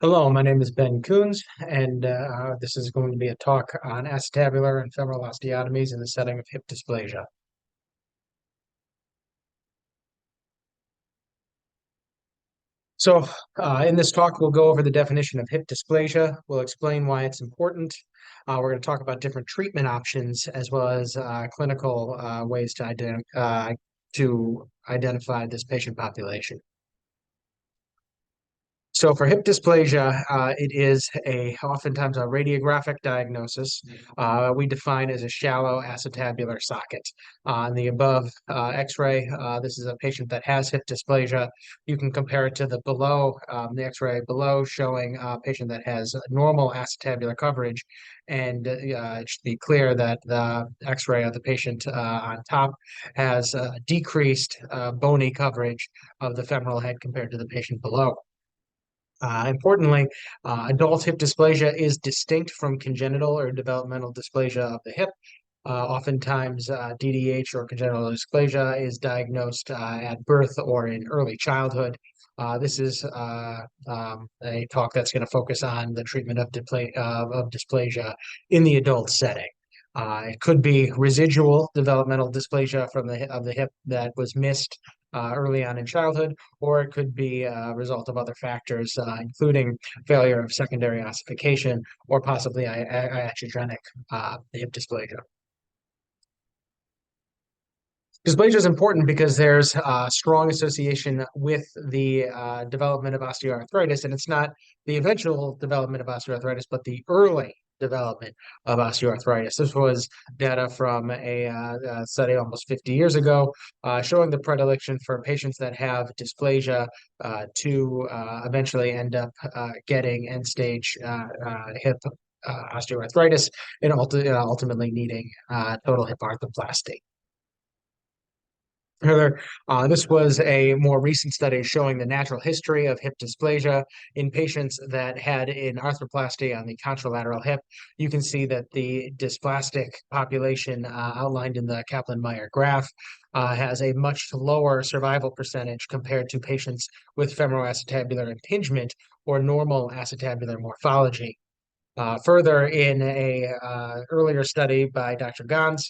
Hello, my name is Ben Kuhns, and this is going to be a talk on acetabular and femoral osteotomies in the setting of hip dysplasia. So, in this talk, we'll go over the definition of hip dysplasia. We'll explain why it's important. We're going to talk about different treatment options as well as clinical ways to identify this patient population. So for hip dysplasia, it is oftentimes a radiographic diagnosis. We define as a shallow acetabular socket. On the above X-ray, this is a patient that has hip dysplasia. You can compare it to the X-ray below showing a patient that has normal acetabular coverage. And it should be clear that the X-ray of the patient on top has decreased bony coverage of the femoral head compared to the patient below. Importantly, adult hip dysplasia is distinct from congenital or developmental dysplasia of the hip. Oftentimes, DDH or congenital dysplasia is diagnosed at birth or in early childhood. This is a talk that's going to focus on the treatment of dysplasia in the adult setting. It could be residual developmental dysplasia of the hip that was missed early on in childhood, or it could be a result of other factors, including failure of secondary ossification or possibly iatrogenic hip dysplasia. Dysplasia is important because there's a strong association with the development of osteoarthritis, and it's not the eventual development of osteoarthritis, but the early development of osteoarthritis. This was data from a study almost 50 years ago, showing the predilection for patients that have dysplasia to eventually end up getting end-stage hip osteoarthritis and ultimately needing total hip arthroplasty. Further, this was a more recent study showing the natural history of hip dysplasia in patients that had an arthroplasty on the contralateral hip. You can see that the dysplastic population outlined in the Kaplan-Meier graph has a much lower survival percentage compared to patients with femoral acetabular impingement or normal acetabular morphology. Further, in a earlier study by Dr. Kuhns,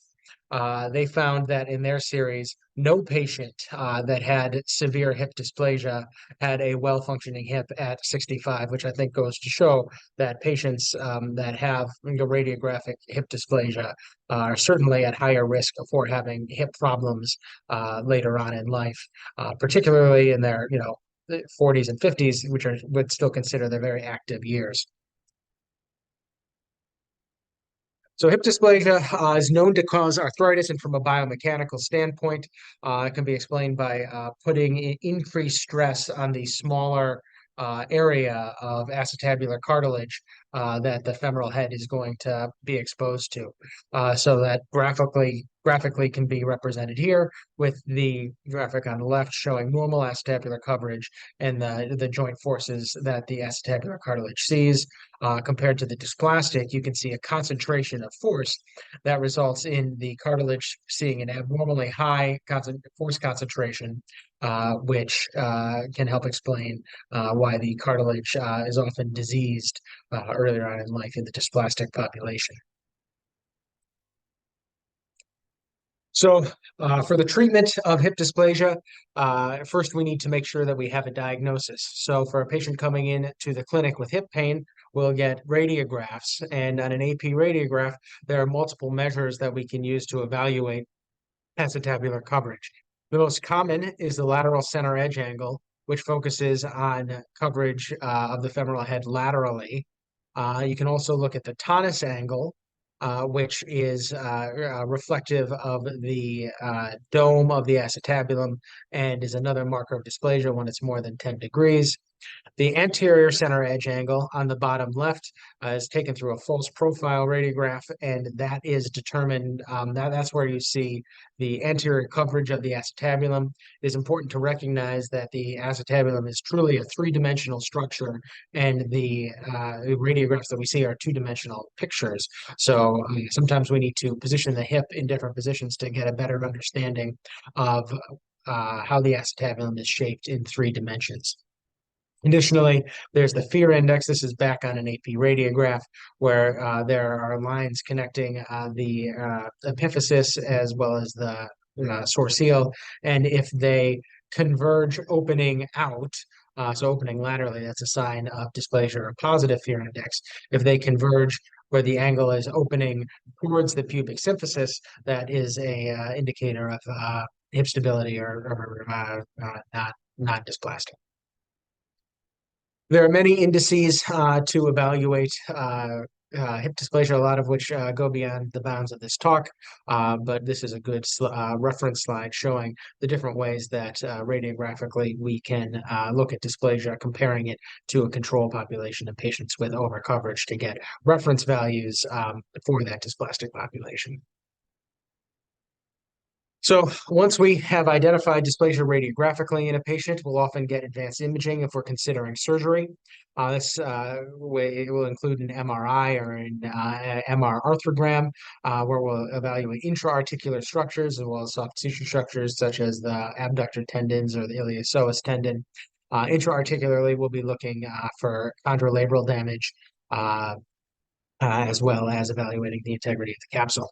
they found that in their series, no patient that had severe hip dysplasia had a well-functioning hip at 65, which I think goes to show that patients that have radiographic hip dysplasia are certainly at higher risk for having hip problems later on in life, particularly in their 40s and 50s, which would still consider their very active years. So hip dysplasia is known to cause arthritis, and from a biomechanical standpoint, it can be explained by putting increased stress on the smaller area of acetabular cartilage that the femoral head is going to be exposed to. So that graphically can be represented here with the graphic on the left showing normal acetabular coverage and the joint forces that the acetabular cartilage sees. Compared to the dysplastic, you can see a concentration of force that results in the cartilage seeing an abnormally high force concentration, which can help explain why the cartilage is often diseased earlier on in life in the dysplastic population. So for the treatment of hip dysplasia, first we need to make sure that we have a diagnosis. So for a patient coming in to the clinic with hip pain, we'll get radiographs. And on an AP radiograph, there are multiple measures that we can use to evaluate acetabular coverage. The most common is the lateral center edge angle, which focuses on coverage of the femoral head laterally. You can also look at the tonus angle, which is reflective of the dome of the acetabulum and is another marker of dysplasia when it's more than 10 degrees. The anterior center edge angle on the bottom left is taken through a false profile radiograph, and that is determined, that's where you see the anterior coverage of the acetabulum. It is important to recognize that the acetabulum is truly a three-dimensional structure, and the radiographs that we see are two-dimensional pictures. So sometimes we need to position the hip in different positions to get a better understanding of how the acetabulum is shaped in three dimensions. Additionally, there's the fear index. This is back on an AP radiograph where there are lines connecting the epiphysis as well as the sourceal. And if they converge opening out, so opening laterally, that's a sign of dysplasia or positive fear index. If they converge where the angle is opening towards the pubic symphysis, that is a indicator of hip stability or not dysplastic. There are many indices to evaluate hip dysplasia, a lot of which go beyond the bounds of this talk, but this is a good reference slide showing the different ways that radiographically we can look at dysplasia, comparing it to a control population of patients with overcoverage to get reference values for that dysplastic population. So once we have identified dysplasia radiographically in a patient, we'll often get advanced imaging if we're considering surgery. This way it will include an MRI or an MR arthrogram, where we'll evaluate intra-articular structures as well as soft tissue structures such as the abductor tendons or the iliopsoas tendon. Intra-articularly, we'll be looking for chondrolabral damage, as well as evaluating the integrity of the capsule.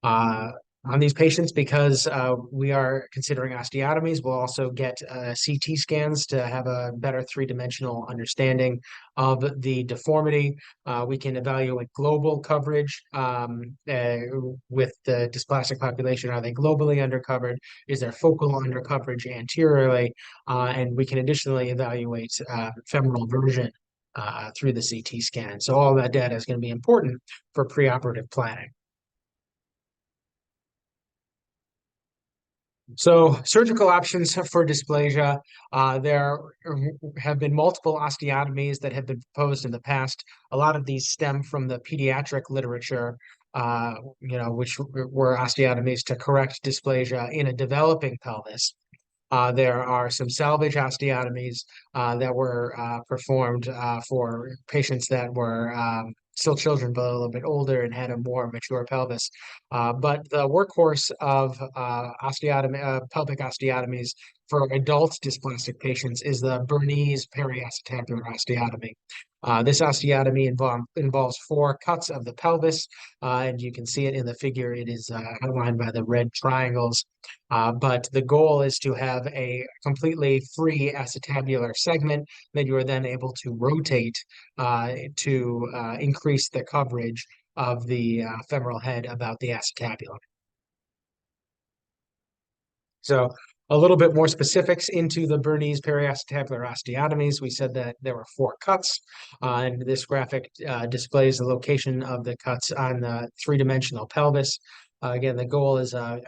Uh, on these patients, because we are considering osteotomies, we'll also get CT scans to have a better three-dimensional understanding of the deformity. We can evaluate global coverage with the dysplastic population. Are they globally undercovered? Is there focal undercoverage anteriorly? And we can additionally evaluate femoral version through the CT scan. So all that data is going to be important for preoperative planning. So surgical options for dysplasia, there have been multiple osteotomies that have been proposed in the past. A lot of these stem from the pediatric literature, which were osteotomies to correct dysplasia in a developing pelvis. There are some salvage osteotomies that were performed for patients that were still children, but a little bit older and had a more mature pelvis. But the workhorse of pelvic osteotomies for adult dysplastic patients is the Bernese periacetabular osteotomy. This osteotomy involves 4 cuts of the pelvis, and you can see it in the figure. It is outlined by the red triangles. But the goal is to have a completely free acetabular segment that you are then able to rotate to increase the coverage of the femoral head about the acetabulum. So a little bit more specifics into the Bernese periacetabular osteotomies. We said that there were 4 cuts, and this graphic displays the location of the cuts on the three-dimensional pelvis. Again, the goal is a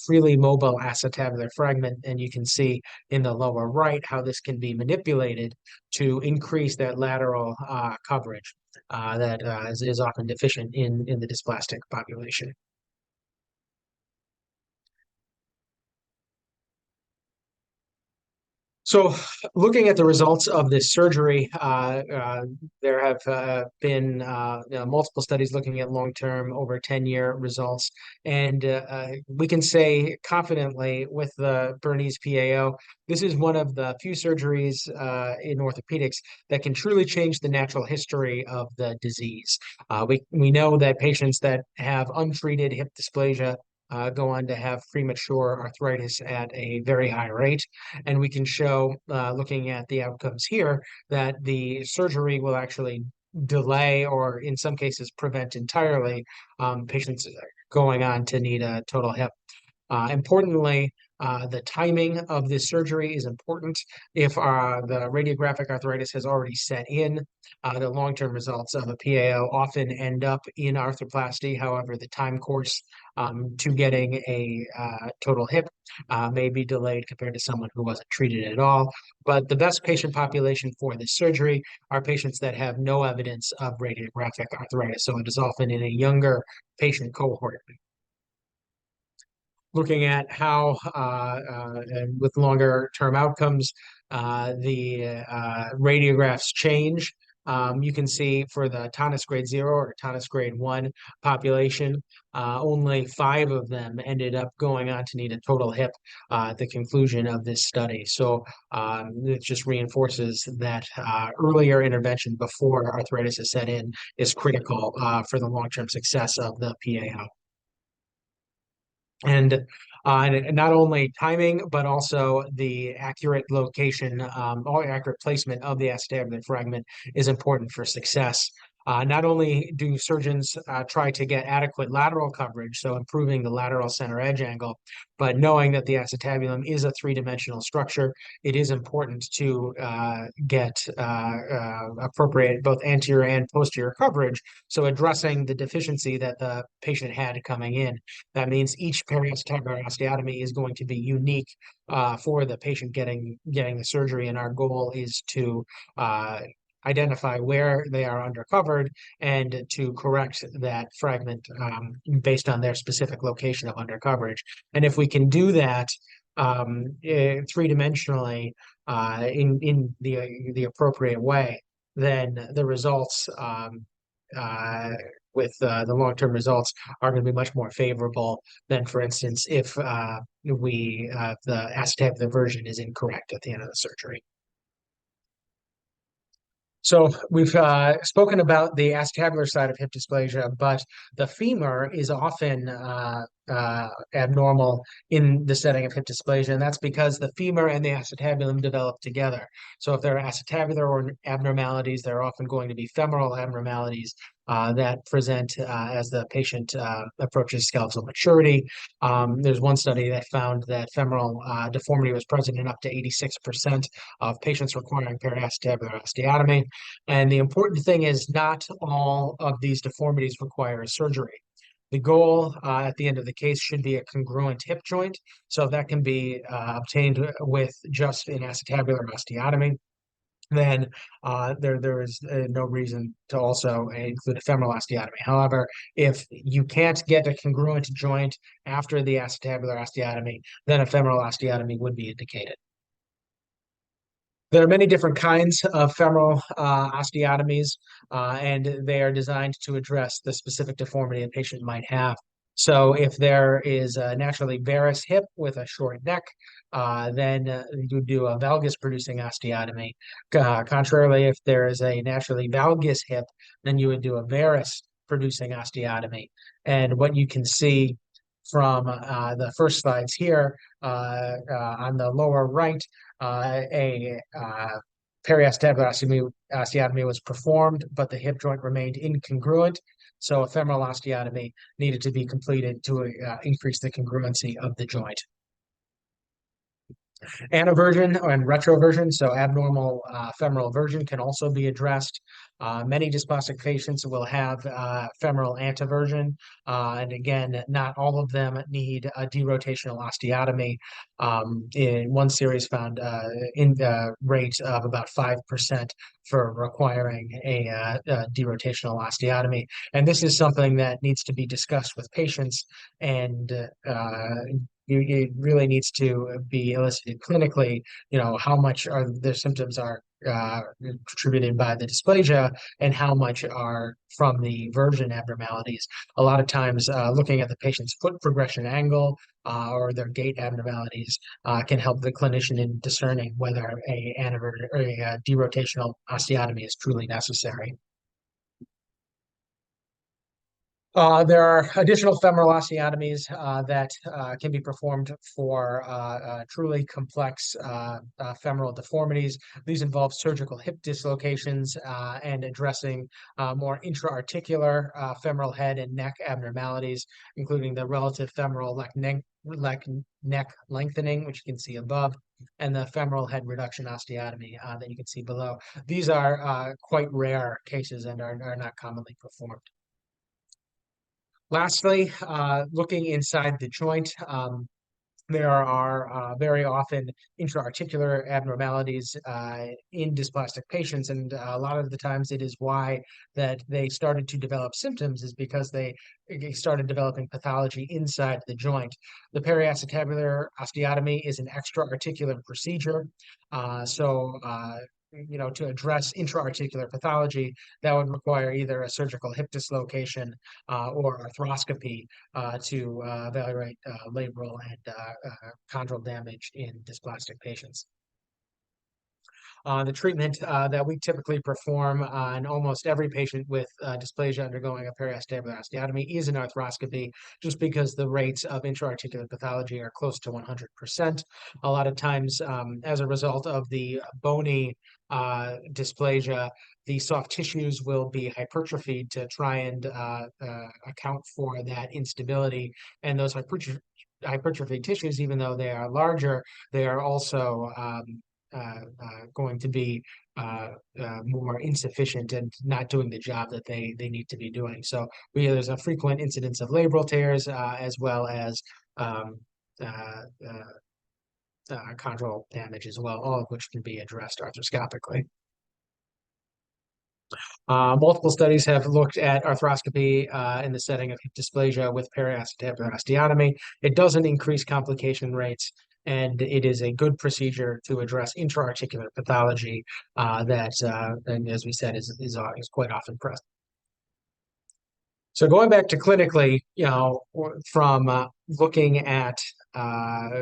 freely mobile acetabular fragment, and you can see in the lower right how this can be manipulated to increase that lateral coverage that is often deficient in the dysplastic population. So, looking at the results of this surgery, there have been multiple studies looking at long-term, over 10-year results, and we can say confidently with the Bernese PAO, this is one of the few surgeries in orthopedics that can truly change the natural history of the disease. We know that patients that have untreated hip dysplasia go on to have premature arthritis at a very high rate. And we can show, looking at the outcomes here, that the surgery will actually delay or in some cases prevent entirely patients going on to need a total hip. Importantly, the timing of this surgery is important. If the radiographic arthritis has already set in, the long-term results of a PAO often end up in arthroplasty. However, the time course to getting a total hip may be delayed compared to someone who wasn't treated at all. But the best patient population for this surgery are patients that have no evidence of radiographic arthritis. So it is often in a younger patient cohort. Looking at how, and with longer term outcomes, the radiographs change You can see for the tonus grade 0 or tonus grade 1 population, only 5 of them ended up going on to need a total hip at the conclusion of this study. So it just reinforces that earlier intervention before arthritis is set in is critical for the long-term success of the PAO. And not only timing, but also the accurate location, or accurate placement of the acetabular fragment is important for success. Not only do surgeons try to get adequate lateral coverage, so improving the lateral center edge angle, but knowing that the acetabulum is a three-dimensional structure, it is important to get appropriate both anterior and posterior coverage, so addressing the deficiency that the patient had coming in. That means each periacetabular osteotomy is going to be unique for the patient getting the surgery, and our goal is to identify where they are undercovered and to correct that fragment based on their specific location of undercoverage. And if we can do that three-dimensionally in the appropriate way, then the results with the long-term results are going to be much more favorable than, for instance, if the acetabular version is incorrect at the end of the surgery. So we've spoken about the acetabular side of hip dysplasia, but the femur is often abnormal in the setting of hip dysplasia, and that's because the femur and the acetabulum develop together. So if there are acetabular or abnormalities, there are often going to be femoral abnormalities that present as the patient approaches skeletal maturity. There's one study that found that femoral deformity was present in up to 86% of patients requiring periacetabular osteotomy. And the important thing is not all of these deformities require surgery. The goal at the end of the case should be a congruent hip joint. So that can be obtained with just an acetabular osteotomy. Then there is no reason to also include a femoral osteotomy. However, if you can't get a congruent joint after the acetabular osteotomy, then a femoral osteotomy would be indicated. There are many different kinds of femoral osteotomies, and they are designed to address the specific deformity a patient might have. So if there is a naturally varus hip with a short neck, then you do a valgus-producing osteotomy. Contrarily, if there is a naturally valgus hip, then you would do a varus-producing osteotomy. And what you can see from the first slides here, on the lower right, a periacetabular osteotomy was performed, but the hip joint remained incongruent. So a femoral osteotomy needed to be completed to increase the congruency of the joint. Anaversion and retroversion, so abnormal femoral version, can also be addressed. Many dysplastic patients will have femoral anteversion, and again, not all of them need a derotational osteotomy. In one series found in the rate of about 5% for requiring a derotational osteotomy. And this is something that needs to be discussed with patients, and it really needs to be elicited clinically, how much are their symptoms are contributed by the dysplasia and how much are from the version abnormalities. A lot of times looking at the patient's foot progression angle or their gait abnormalities can help the clinician in discerning whether a derotational osteotomy is truly necessary. There are additional femoral osteotomies that can be performed for truly complex femoral deformities. These involve surgical hip dislocations and addressing more intra-articular femoral head and neck abnormalities, including the relative femoral neck lengthening, which you can see above, and the femoral head reduction osteotomy that you can see below. These are quite rare cases and are not commonly performed. Lastly, looking inside the joint, there are very often intra-articular abnormalities in dysplastic patients, and a lot of the times it is why that they started to develop symptoms is because they started developing pathology inside the joint. The periacetabular osteotomy is an extra-articular procedure, so to address intra-articular pathology, that would require either a surgical hip dislocation or arthroscopy to evaluate labral and chondral damage in dysplastic patients. The treatment that we typically perform on almost every patient with dysplasia undergoing a periacetabular osteotomy is an arthroscopy, just because the rates of intra-articular pathology are close to 100%. A lot of times, as a result of the bony dysplasia, the soft tissues will be hypertrophied to try and account for that instability. And those hypertrophied tissues, even though they are larger, they are also going to be more insufficient and not doing the job that they need to be doing. So there's a frequent incidence of labral tears as well as um, uh, chondral damage as well, all of which can be addressed arthroscopically. Multiple studies have looked at arthroscopy in the setting of hip dysplasia with periacetabular osteotomy. It doesn't increase complication rates, and it is a good procedure to address intra-articular pathology that, and as we said, is quite often present. So going back to clinically, from looking at,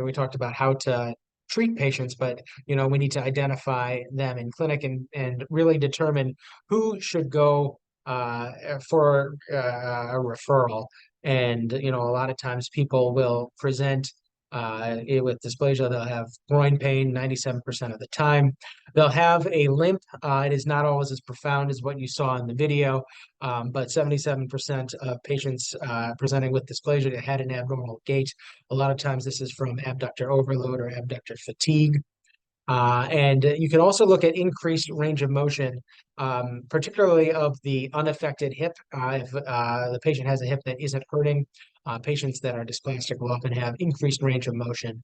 we talked about how to treat patients, but we need to identify them in clinic and really determine who should go for a referral. And a lot of times people will present with dysplasia. They'll have groin pain 97% of the time. They'll have a limp. It is not always as profound as what you saw in the video, but 77% of patients presenting with dysplasia had an abnormal gait. A lot of times this is from abductor overload or abductor fatigue. And you can also look at increased range of motion, particularly of the unaffected hip. If the patient has a hip that isn't hurting, patients that are dysplastic will often have increased range of motion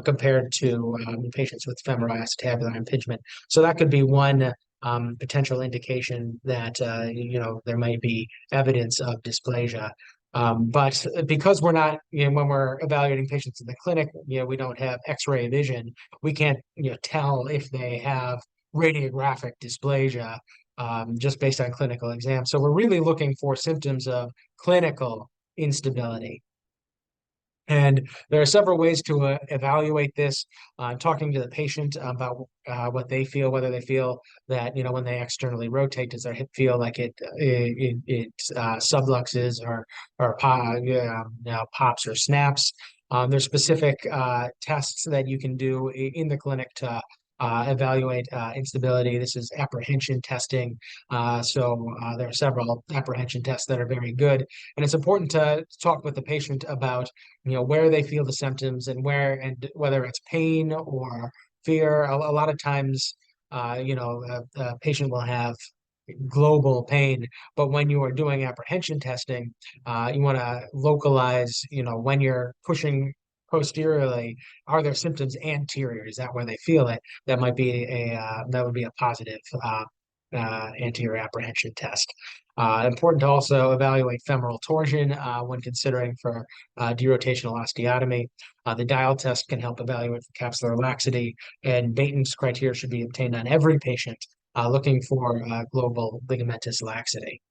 compared to patients with femoral acetabular impingement. So that could be one potential indication that there might be evidence of dysplasia. But because we're not, when we're evaluating patients in the clinic, we don't have X-ray vision. We can't, tell if they have radiographic dysplasia just based on clinical exams. So we're really looking for symptoms of clinical instability. And there are several ways to evaluate this, talking to the patient about what they feel, whether they feel that, when they externally rotate, does their hip feel like it subluxes or pops or snaps. There's specific tests that you can do in the clinic to evaluate instability. This is apprehension testing. So there are several apprehension tests that are very good. And it's important to talk with the patient about, where they feel the symptoms and whether it's pain or fear. A lot of times, a patient will have global pain, but when you are doing apprehension testing, you want to localize, when you're pushing posteriorly, are there symptoms anterior? Is that where they feel it? That might be that would be a positive anterior apprehension test. Important to also evaluate femoral torsion when considering for derotational osteotomy. The dial test can help evaluate for capsular laxity, and Baton's criteria should be obtained on every patient looking for global ligamentous laxity.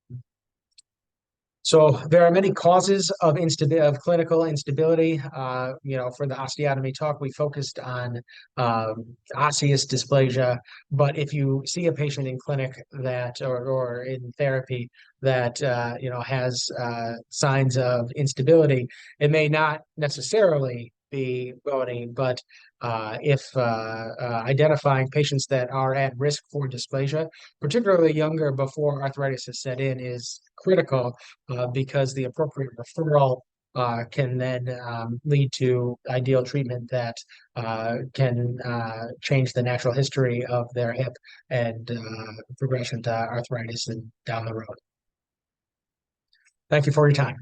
So there are many causes of clinical instability. For the osteotomy talk, we focused on osseous dysplasia. But if you see a patient in clinic that, or in therapy that has signs of instability, it may not necessarily be bony, but if identifying patients that are at risk for dysplasia, particularly younger before arthritis has set in, is critical because the appropriate referral can then lead to ideal treatment that can change the natural history of their hip and progression to arthritis and down the road. Thank you for your time.